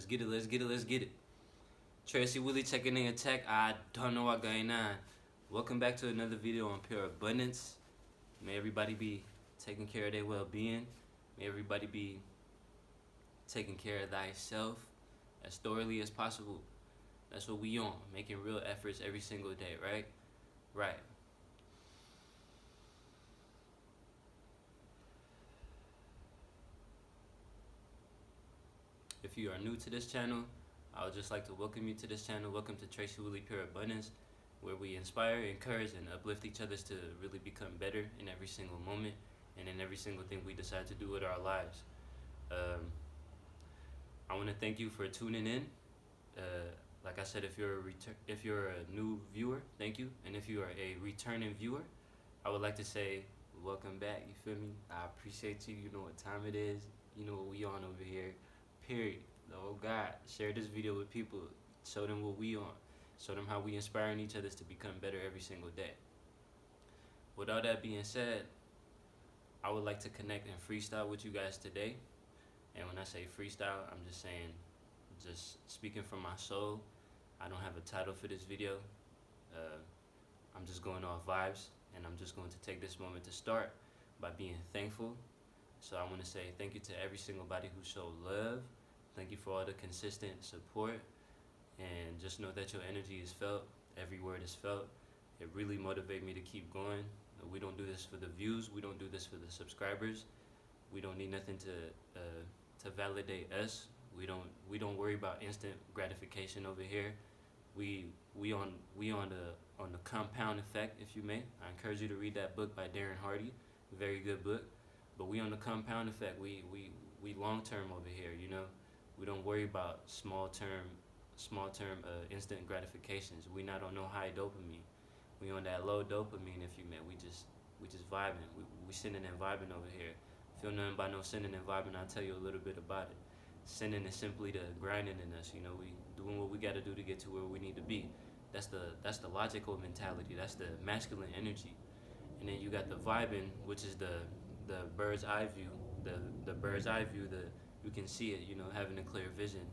get it, let's get it, let's get it. Tracy, Willie checking in attack. I don't know what going on. Welcome back to another video on pure abundance. May everybody be taking care of their well-being. May everybody be taking care of thyself as thoroughly as possible. That's what we on, making real efforts every single day, right? Right. If you are new to this channel, I would just like to welcome you to this channel. Welcome to Tracy Willie Pure Abundance, where we inspire, encourage, and uplift each other to really become better in every single moment and in every single thing we decide to do with our lives. I want to thank you for tuning in. Like I said, if you're a new viewer, thank you, and if you are a returning viewer, I would like to say welcome back. You feel me? I appreciate you. You know what time it is. You know what we on over here. Period. Oh God, share this video with people. Show them what we on. Show them how we inspiring each other to become better every single day. With all that being said, I would like to connect and freestyle with you guys today. And when I say freestyle, I'm just saying, just speaking from my soul. I don't have a title for this video. I'm just going off vibes, and I'm just going to take this moment to start by being thankful. So I want to say thank you to every single body who showed love. Thank you for all the consistent support, and just know that your energy is felt. Every word is felt. It really motivates me to keep going. We don't do this for the views. We don't do this for the subscribers. We don't need nothing to validate us. We don't worry about instant gratification over here. We on the compound effect, if you may. I encourage you to read that book by Darren Hardy. Very good book. But we on the compound effect. We long term over here. You know, we don't worry about small term instant gratifications. We not on no high dopamine. We on that low dopamine, if you may. We just vibing. We sinning and vibing over here. Feel nothing about no sinning and vibing. I'll tell you a little bit about it. Sinning is simply the grinding in us. You know, we doing what we got to do to get to where we need to be. That's the logical mentality. That's the masculine energy. And then you got the vibing, which is the bird's eye view. The bird's eye view. You can see it. You know, having a clear vision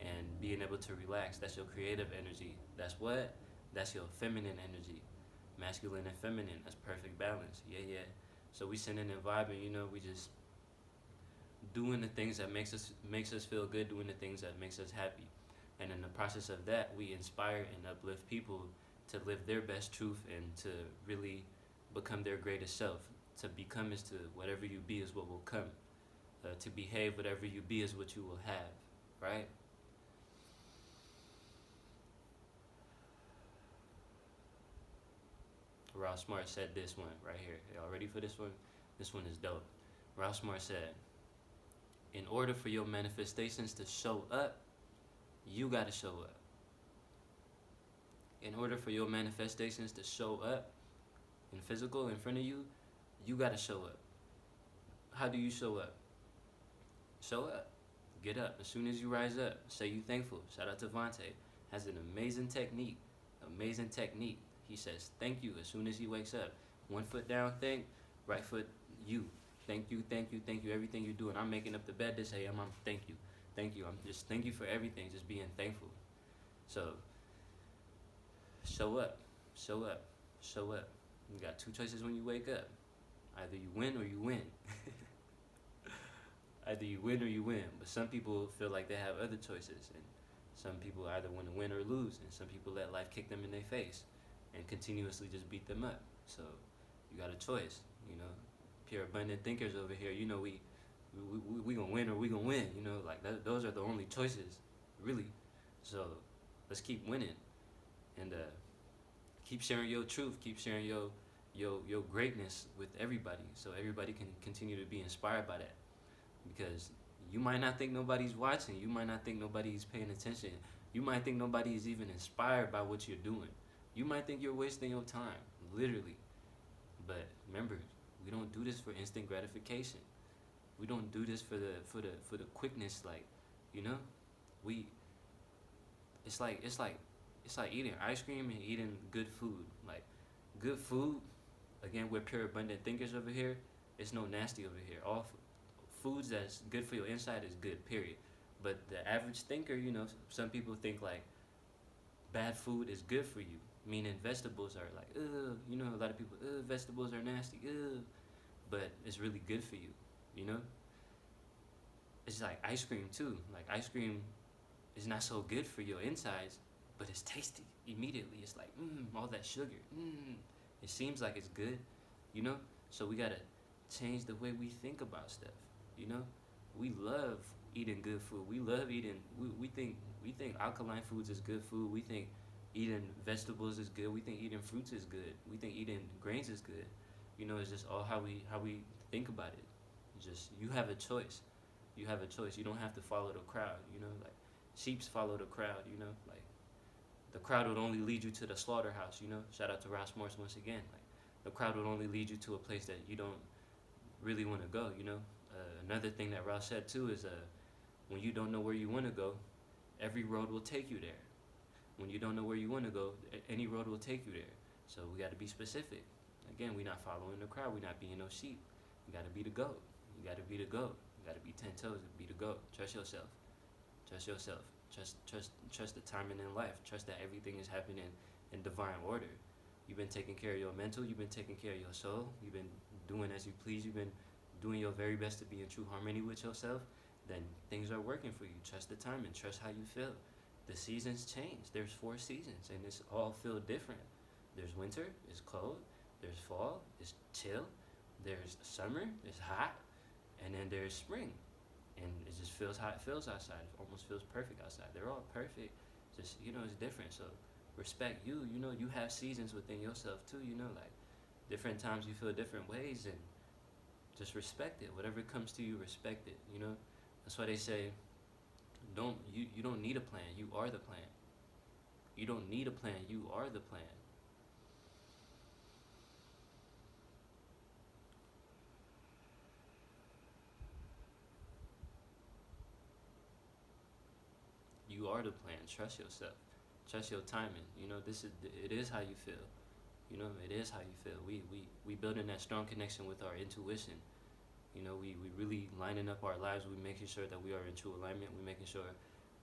and being able to relax. That's your creative energy. That's your feminine energy. Masculine and feminine. That's perfect balance. Yeah. So we sitting and vibing, you know, we just doing the things that makes us feel good, doing the things that makes us happy. And in the process of that, we inspire and uplift people to live their best truth and to really become their greatest self. To become is to whatever you be is what will come. To behave, whatever you be is what you will have, right? Ralph Smart said this one right here. Y'all ready for this one? This one is dope. Ralph Smart said, in order for your manifestations to show up, you gotta show up. In order for your manifestations to show up in physical in front of you, you gotta show up. How do you show up? Show up. Get up. As soon as you rise up, say you thankful. Shout out to Vontae. Has an amazing technique. Amazing technique. He says thank you as soon as he wakes up. 1 foot down, thank. Right foot, you. Thank you. Everything you do. And I'm making up the bed this AM. I'm thank you. I'm just thank you for everything. Just being thankful. So show up. You got two choices when you wake up. Either you win or you win. Either you win or you win. But some people feel like they have other choices, and some people either want to win or lose, and some people let life kick them in their face and continuously just beat them up. So you got a choice, you know. Pure abundant thinkers over here, you know, we gonna win or we gonna win, you know, like those are the only choices, really. So let's keep winning, and keep sharing your truth, keep sharing your greatness with everybody, so everybody can continue to be inspired by that. Because you might not think nobody's watching, you might not think nobody's paying attention, you might think nobody's even inspired by what you're doing. You might think you're wasting your time, literally. But remember, we don't do this for instant gratification. We don't do this for the quickness, like, you know? It's like eating ice cream and eating good food. Like, good food, again, we're pure abundant thinkers over here. It's no nasty over here. All foods that's good for your inside is good, period. But the average thinker, some people think like bad food is good for you, meaning vegetables are like, ugh, a lot of people, ugh, vegetables are nasty, ugh, but it's really good for you, you know? It's like ice cream too. Like ice cream is not so good for your insides, but it's tasty immediately. It's like, all that sugar, it seems like it's good, you know? So we gotta change the way we think about stuff, you know? We love eating good food. We love eating, we think alkaline foods is good food. We think eating vegetables is good. We think eating fruits is good. We think eating grains is good. It's just all how we think about it. Just you have a choice. You have a choice. You don't have to follow the crowd. Like sheeps follow the crowd. Like the crowd would only lead you to the slaughterhouse. Shout out to Ross Morse once again. Like the crowd would only lead you to a place that you don't really want to go. Another thing that Ross said too is when you don't know where you want to go, every road will take you there. When you don't know where you want to go, any road will take you there. So we got to be specific. Again, we're not following the crowd. We're not being no sheep. You got to be the goat. You got to be the goat. You got to be 10 toes to be the goat. Trust yourself. Trust yourself. Trust the timing in life. Trust that everything is happening in divine order. You've been taking care of your mental. You've been taking care of your soul. You've been doing as you please. You've been doing your very best to be in true harmony with yourself. Then things are working for you. Trust the timing. Trust how you feel. The seasons change. There's 4 seasons, and it's all feel different. There's winter. It's cold. There's fall. It's chill. There's summer. It's hot. And then there's spring. And it just feels how it feels outside. It almost feels perfect outside. They're all perfect. Just, it's different. So respect you. You have seasons within yourself too. Like different times you feel different ways, and just respect it. Whatever comes to you, respect it. That's why they say, you don't need a plan. You are the plan. You don't need a plan. You are the plan. You are the plan. Trust yourself. Trust your timing. It is how you feel. It is how you feel. We building that strong connection with our intuition. We really lining up our lives. We making sure that we are in true alignment. We making sure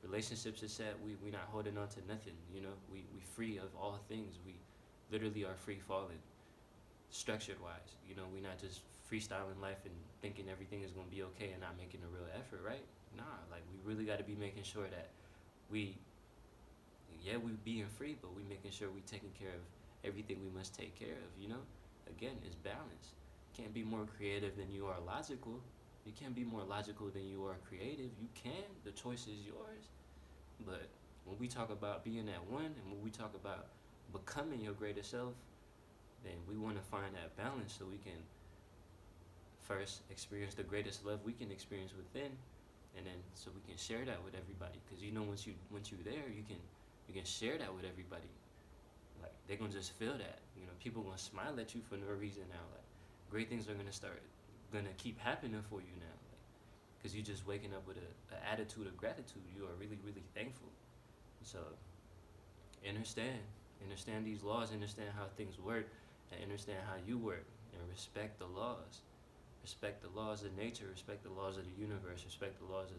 relationships are set. We not holding on to nothing. We free of all things. We literally are free falling, structured wise. We not just freestyling life and thinking everything is gonna be okay and not making a real effort, right? Nah, like we really got to be making sure that we being free, but we making sure we taking care of everything we must take care of. Again, it's balance. Can't be more creative than you are logical. You can't be more logical than you are creative. You can. The choice is yours. But when we talk about being at one, and when we talk about becoming your greatest self, then we want to find that balance so we can first experience the greatest love we can experience within, and then so we can share that with everybody. Because once you there, you can share that with everybody. Like they're gonna just feel that. People gonna smile at you for no reason now. Like great things are gonna keep happening for you now. Like, because you just waking up with an attitude of gratitude. You are really, really thankful. So understand these laws, understand how things work, and understand how you work, and respect the laws. Respect the laws of nature, respect the laws of the universe, respect the laws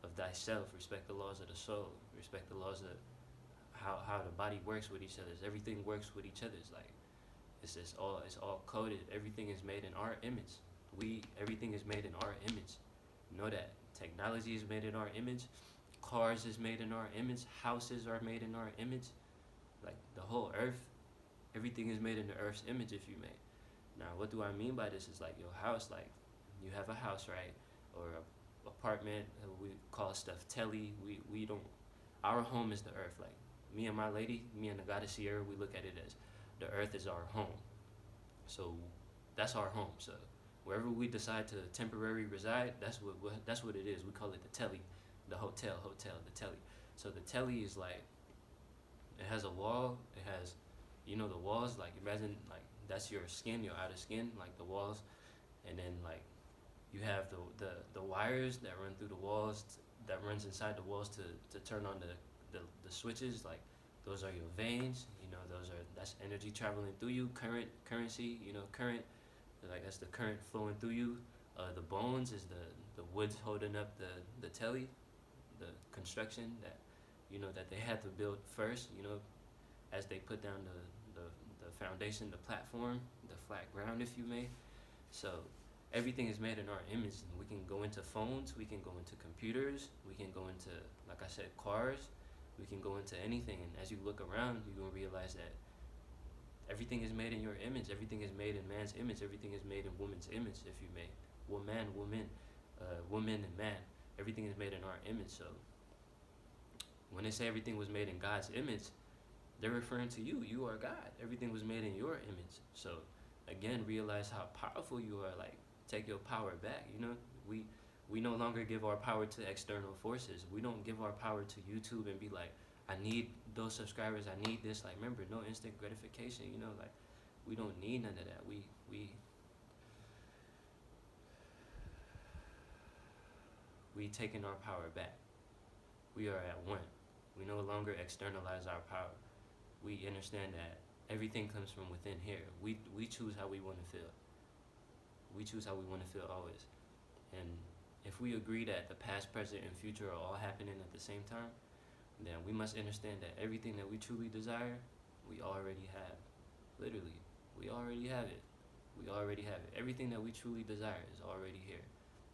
of thyself, respect the laws of the soul, respect the laws of how the body works with each other. Everything works with each other. It's like it's all coded. Everything is made in our image. Everything is made in our image. Know that. Technology is made in our image. Cars is made in our image. Houses are made in our image. Like the whole earth, everything is made in the earth's image if you may. Now, what do I mean by this? Is like your house, like you have a house, right? Or a apartment, we call stuff telly. We don't, our home is the earth. Like me and my lady, me and the goddess Sierra, we look at it as the earth is our home. So that's our home. So wherever we decide to temporarily reside, that's what it is. We call it the telly, the hotel, the telly. So the telly is like, it has a wall. It has, the walls. Like imagine like that's your skin, your outer skin, like the walls, and then like you have the wires that run through the walls, that runs inside the walls to turn on the switches. Like those are your veins. That's energy traveling through you. Currency. Current. Like that's the current flowing through you. The bones is the woods holding up the telly. the construction that, that they had to build first, as they put down the foundation, the platform, the flat ground, if you may. So everything is made in our image, and we can go into phones, we can go into computers, we can go into, like I said, cars, we can go into anything. And as you look around, you're going to realize that everything is made in your image. Everything is made in man's image. Everything is made in woman's image, if you may. Woman, woman, and man. Everything is made in our image. So when they say everything was made in God's image, they're referring to you. You are God. Everything was made in your image. So again, realize how powerful you are. Like, take your power back. We no longer give our power to external forces. We don't give our power to YouTube and be like, I need those subscribers, I need this. Like, remember, no instant gratification. Like, we don't need none of that. We taking our power back. We are at one. We no longer externalize our power. We understand that everything comes from within here. We choose how we want to feel. We choose how we want to feel always. And if we agree that the past, present, and future are all happening at the same time, then we must understand that everything that we truly desire, we already have. Literally, we already have it. We already have it. Everything that we truly desire is already here.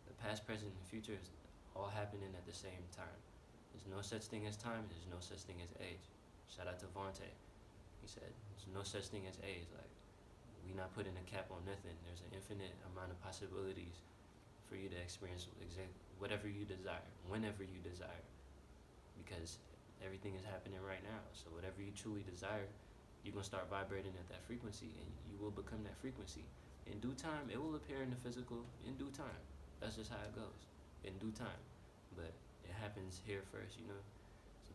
The past, present, and future is all happening at the same time. There's no such thing as time. There's no such thing as age. Shout out to Vontae. He said, there's no such thing as age. Like, we not putting a cap on nothing. There's an infinite amount of possibilities for you to experience whatever you desire, whenever you desire, because everything is happening right now. So whatever you truly desire, you're going to start vibrating at that frequency, and you will become that frequency. In due time, it will appear in the physical. In due time. That's just how it goes. In due time. But it happens here first, It's the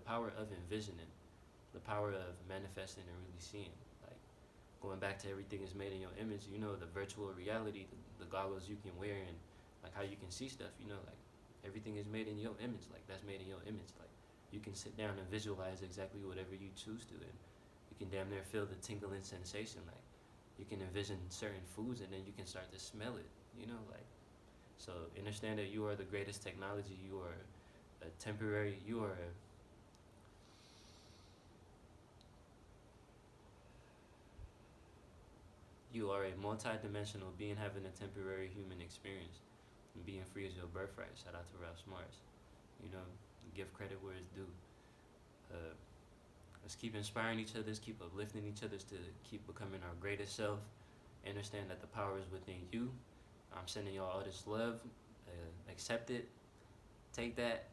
power of envisioning, the power of manifesting and really seeing. Like, going back to everything is made in your image, the virtual reality, the goggles you can wear, and like how you can see stuff, like everything is made in your image. Like, that's made in your image. Like, you can sit down and visualize exactly whatever you choose to, and you can damn near feel the tingling sensation. Like, you can envision certain foods, and then you can start to smell it, like. So understand that you are the greatest technology. You are a temporary, you are a multi-dimensional being having a temporary human experience, and being free is your birthright. Shout out to Ralph Smarts. Give credit where it's due. Let's keep inspiring each other, let's keep uplifting each other to keep becoming our greatest self. Understand that the power is within you. I'm sending y'all all this love. Accept it. Take that.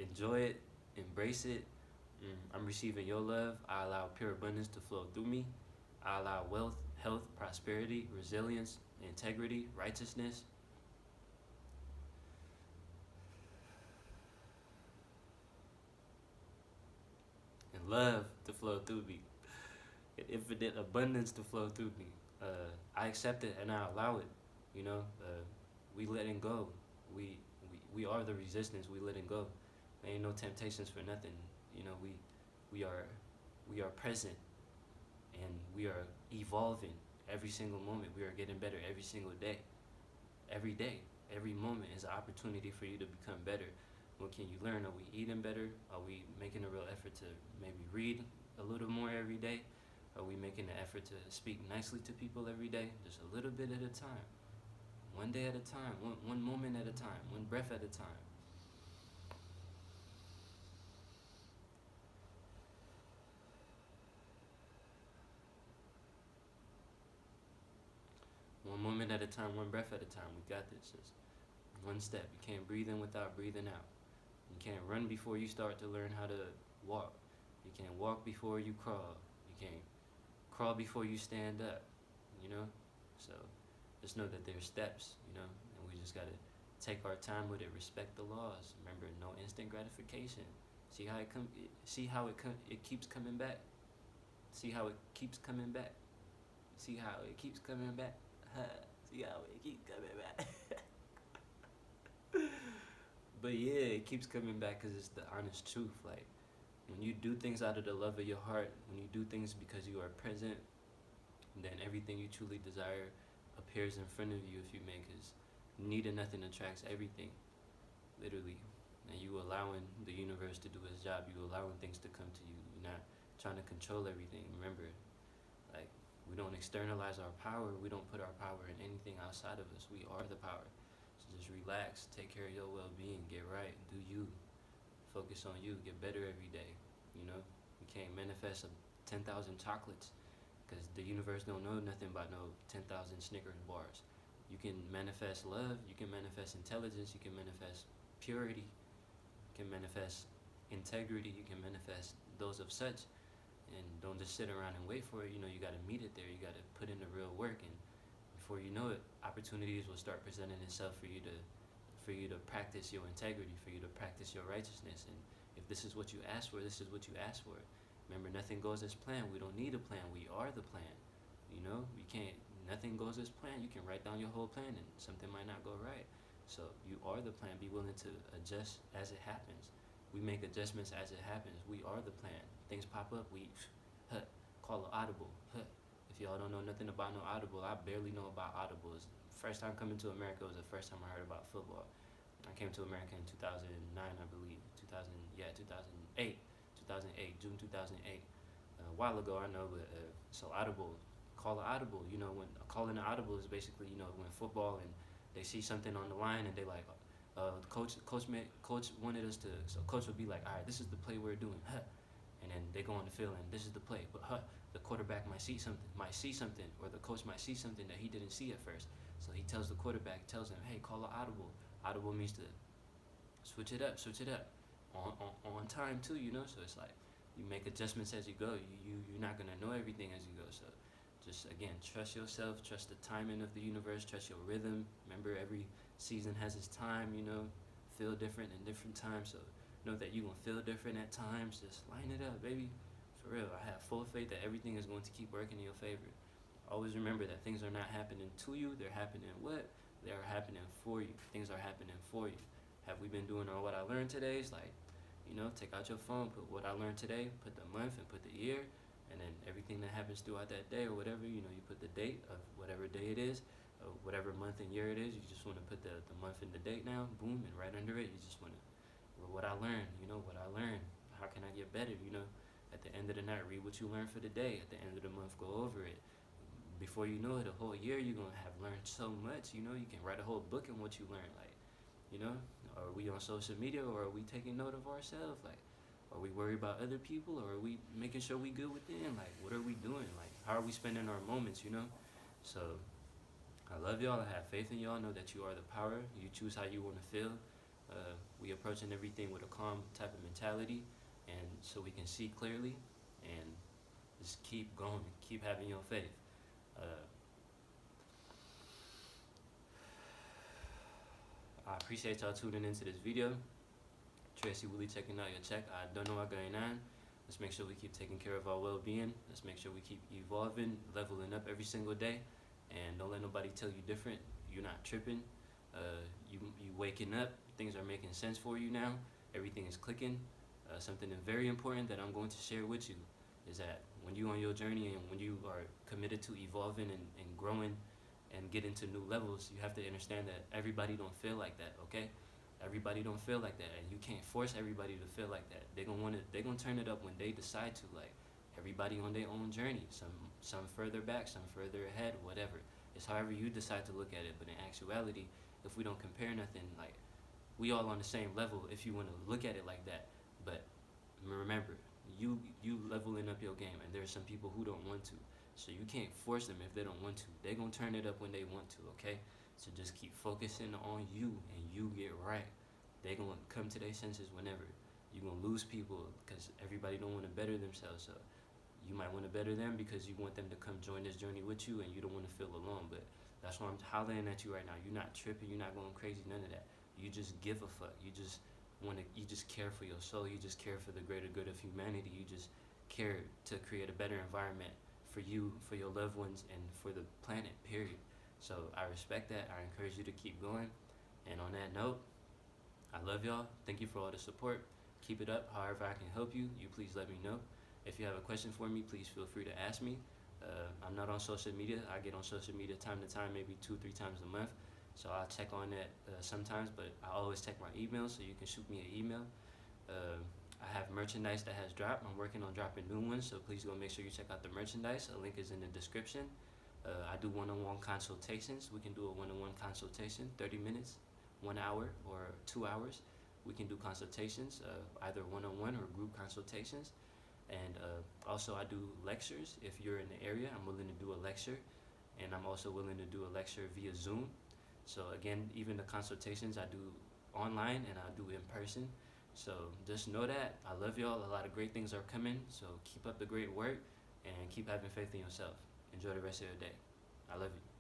Enjoy it. Embrace it. I'm receiving your love. I allow pure abundance to flow through me. I allow wealth, health, prosperity, resilience, integrity, righteousness. And love to flow through me. And infinite abundance to flow through me. I accept it and I allow it. We letting go. We are the resistance. We letting go. There ain't no temptations for nothing. We are present, and we are evolving every single moment. We are getting better every single day. Every day, every moment is an opportunity for you to become better. What can you learn? Are we eating better? Are we making a real effort to maybe read a little more every day? Are we making an effort to speak nicely to people every day? Just a little bit at a time. One day at a time. One moment at a time. One breath at a time. One moment at a time, one breath at a time. We got this. Just one step. You can't breathe in without breathing out. You can't run before you start to learn how to walk. You can't walk before you crawl. You can't crawl before you stand up, So just know that there's steps, and we just gotta take our time with it, respect the laws. Remember, no instant gratification. See how it keeps coming back. See how it keeps coming back. See how it keeps coming back. See how it keeps coming back. But yeah, it keeps coming back because it's the honest truth. Like, when you do things out of the love of your heart, when you do things because you are present, then everything you truly desire appears in front of you, if you may, because needing nothing attracts everything. literally. And you allowing the universe to do its job. You allowing things to come to you. You're not trying to control everything. Remember, like, we don't externalize our power. We don't put our power in anything outside of us. We are the power. So just relax. Take care of your well-being. Get right. Do you. Focus on you. Get better every day. You know, you can't manifest 10,000 chocolates because the universe don't know nothing about no 10,000 Snickers bars. You can manifest love. You can manifest intelligence. You can manifest purity. You can manifest integrity. You can manifest those of such. And don't just sit around and wait for it. You know, you got to meet it there. You got to put in the real work, and before you know it, opportunities will start presenting itself for you to practice your integrity, for you to practice your righteousness. And if this is what you ask for, this is what you ask for. Remember, nothing goes as planned. We don't need a plan. We are the plan. You know, we can't. Nothing goes as planned. You can write down your whole plan, and something might not go right. So you are the plan. Be willing to adjust as it happens. We make adjustments as it happens. We are the plan. Things pop up. We call an audible. If y'all don't know nothing about no audible, I barely know about audibles. First time coming to America was the first time I heard about football. I came to America in 2009, I believe. 2008, June 2008. A while ago, I know, but so audible, call an audible. You know, when calling an audible is basically, you know, when football and they see something on the line and they like, coach wanted us to. So coach would be like, all right, this is the play we're doing, and then they go on the field and this is the play, but the quarterback might see something, or the coach might see something that he didn't see at first. So he tells the quarterback, tells him, hey, call an audible. Audible means to switch it up, on time too, you know. So it's like you make adjustments as you go. You're not gonna know everything as you go. So just again, trust yourself, trust the timing of the universe, trust your rhythm. Remember, every season has its time. You know, feel different in different times. So know that you gonna feel different at times. Just line it up, baby. For real, I have full faith that everything is going to keep working in your favor. Always remember that things are not happening to you. They're happening what? They are happening for you. Things are happening for you. Have we been doing what I learned today? It's like, you know, take out your phone, put what I learned today, put the month and put the year, and then everything that happens throughout that day or whatever, you know, you put the date of whatever day it is, or whatever month and year it is. You just want to put the month and the date down, boom, and right under it, you just want to, well, what I learned, you know, what I learned. How can I get better, you know? At the end of the night, read what you learned for the day. At the end of the month, go over it. Before you know it, a whole year, you're going to have learned so much, you know? You can write a whole book on what you learned, like, you know? Are we on social media, or are we taking note of ourselves? Like, are we worried about other people, or are we making sure we good within? Like, what are we doing? Like, how are we spending our moments, you know? So, I love y'all. I have faith in y'all. Know that you are the power. You choose how you want to feel. We approaching everything with a calm type of mentality, and so we can see clearly, and just keep going. Keep having your faith. I appreciate y'all tuning into this video. Tracy, Willie checking out your check. I don't know what's going on. Let's make sure we keep taking care of our well-being. Let's make sure we keep evolving, leveling up every single day. And don't let nobody tell you different. You're not tripping. You waking up. Things are making sense for you now. Everything is clicking. Something very important that I'm going to share with you is that when you're on your journey and when you are committed to evolving and growing and getting to new levels, you have to understand that everybody don't feel like that, okay? Everybody don't feel like that, and you can't force everybody to feel like that. They're gonna turn it up when they decide to. Like, everybody on their own journey. Some further back, some further ahead, whatever. It's however you decide to look at it. But in actuality, if we don't compare nothing, like, we all on the same level if you want to look at it like that. But remember, you leveling up your game, and there's some people who don't want to. So you can't force them if they don't want to. They're gonna turn it up when they want to, okay? So just keep focusing on you, and you get right. They're gonna come to their senses whenever. You're gonna lose people because everybody don't want to better themselves. So you might want to better them because you want them to come join this journey with you, and you don't want to feel alone. But that's why I'm hollering at you right now. You're not tripping. You're not going crazy. None of that. You just give a fuck. You just care for your soul. You just care for the greater good of humanity. You just care to create a better environment for you, for your loved ones, and for the planet, period. So I respect that. I encourage you to keep going. And on that note, I love y'all. Thank you for all the support. Keep it up. However I can help you, please let me know. If you have a question for me, please feel free to ask me. I'm not on social media. I get on social media time to time, maybe 2-3 times a month. So I'll check on that sometimes, but I always check my email, so you can shoot me an email. I have merchandise that has dropped. I'm working on dropping new ones, so please go make sure you check out the merchandise. A link is in the description. I do one-on-one consultations. We can do a one-on-one consultation, 30 minutes, 1 hour, or 2 hours. We can do consultations, either one-on-one or group consultations. And also I do lectures. If you're in the area, I'm willing to do a lecture. And I'm also willing to do a lecture via Zoom. So again, even the consultations I do online and I do in person. So just know that I love y'all. A lot of great things are coming. So keep up the great work and keep having faith in yourself. Enjoy the rest of your day. I love you.